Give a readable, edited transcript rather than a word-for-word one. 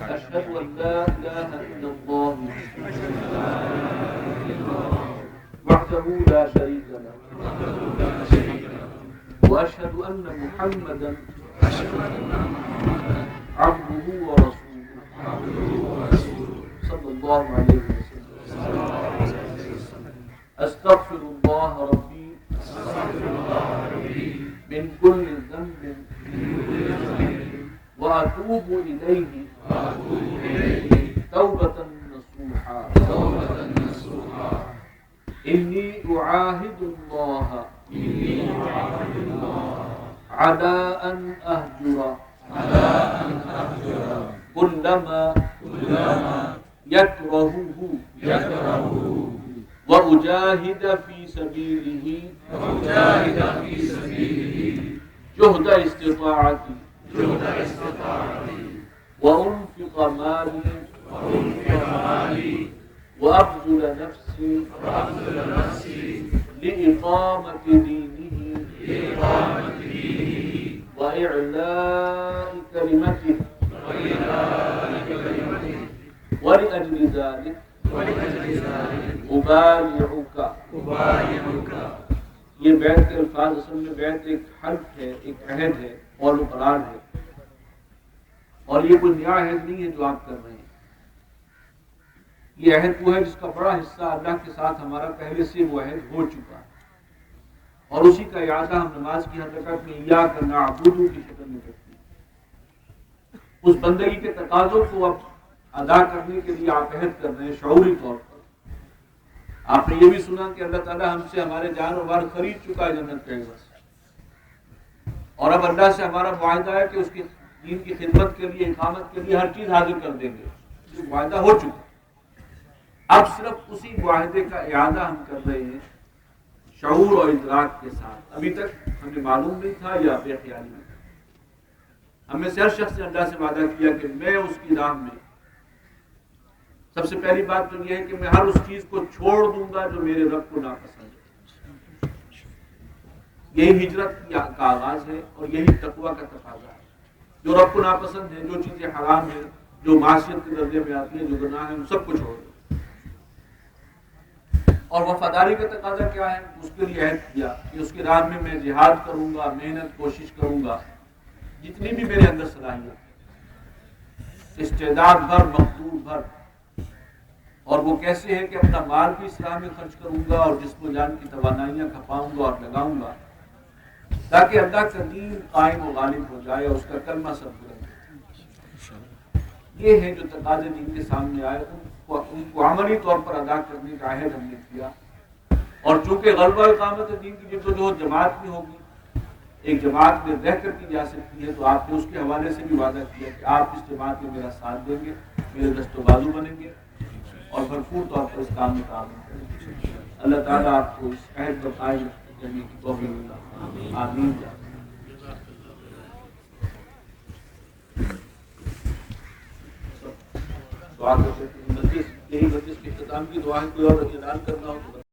أشهد أن لا إله إلا الله وحده لا شريك له وأشهد أن محمدا عبده ورسوله صلى الله عليه وسلم. أستغفر الله ربي من كل ذنب وأتوب إليه توبة نصوحا. إني أعاهد الله على أن أهجر كلما يكرهه وأجاهد في سبيله جهد استطاعتي وأنفق مالي وأبذل نفسي لإقامة دينه وإعلاء كلمته ولأجل ذلك أبايعك. یہ بیعت کے الفاظ اصل میں بیعت ایک حلف ہے، ایک عہد ہے اور اقرار ہے، اور یہ کوئی نیا عہد نہیں ہے جو آپ کر رہے ہیں. یہ عہد وہ ہے جس کا بڑا حصہ اللہ کے ساتھ ہمارا پہلے سے وہ عہد ہو چکا ہے، اور اسی کا اعادہ ہم نماز کی ہر رکعت میں ایاک نعبد کی شکل میں کرتے ہیں. اس بندگی کے تقاضوں کو اب ادا کرنے کے لیے آپ عہد کر رہے ہیں شعوری طور پر. آپ نے یہ بھی سنا کہ اللہ تعالیٰ ہم سے ہمارے جان و مال خرید چکا ہے جنت کے عوض، اور اب اللہ سے ہمارا معاہدہ ہے کہ اس کی دین کی خدمت کے لیے، اقامت کے لیے ہر چیز حاضر کر دیں گے. جو معاہدہ ہو چکا، اب صرف اسی معاہدے کا اعادہ ہم کر رہے ہیں شعور اور ادراک کے ساتھ. ابھی تک ہمیں معلوم نہیں تھا یا بے خیالی میں تھا. ہمیں سے ہر شخص نے اللہ سے وعدہ کیا کہ میں اس کی راہ میں سب سے پہلی بات تو یہ ہے کہ میں ہر اس چیز کو چھوڑ دوں گا جو میرے رب کو ناپسند ہے. یہی ہجرت کا آغاز ہے اور یہی تقویٰ کا تقاضا ہے. جو رب کو ناپسند ہے، جو چیزیں حرام ہیں، جو معصیت کے درجے میں آتی ہیں، جو گناہ ہیں، ان سب کو چھوڑ دو. اور وفاداری کا تقاضا کیا ہے؟ اس کے لیے عہد کیا کہ اس کی راہ میں جہاد کروں گا، محنت کوشش کروں گا، جتنی بھی میرے اندر صلاحیت، استعداد بھر، مقدور بھر. اور وہ کیسے ہے کہ اپنا مال بھی اس راہ میں خرچ کروں گا اور جسم و جان کی توانائیاں کھپاؤں گا اور لگاؤں گا، تاکہ اللہ کا دین قائم و غالب ہو جائے اور اس کا کلمہ سب بلند ہو. یہ ہے جو تقاضے دین کے سامنے آئے، ان کو عملی طور پر ادا کرنے کا عہد ہم نے کیا. اور چونکہ غلبہ اقامت دین کی جدوجہد جماعت میں ہوگی، ایک جماعت میں رہ کر کی جا سکتی ہے، تو آپ نے اس کے حوالے سے بھی وعدہ کیا کہ آپ اس جماعت میں میرا ساتھ دیں گے، میرے دست و بازو بنیں گے اور بھرپور طور پر اس کام میں تعاون کریں گے. اللہ تعالیٰ آپ کو اس عہد پر قائم کرنے کی توفیق عطا فرمائے. آمین. دعا کرتے ہیں. یہی مجلس کے اختتام کی دعا ہے. کوئی اور اعلان کرنا ہو تو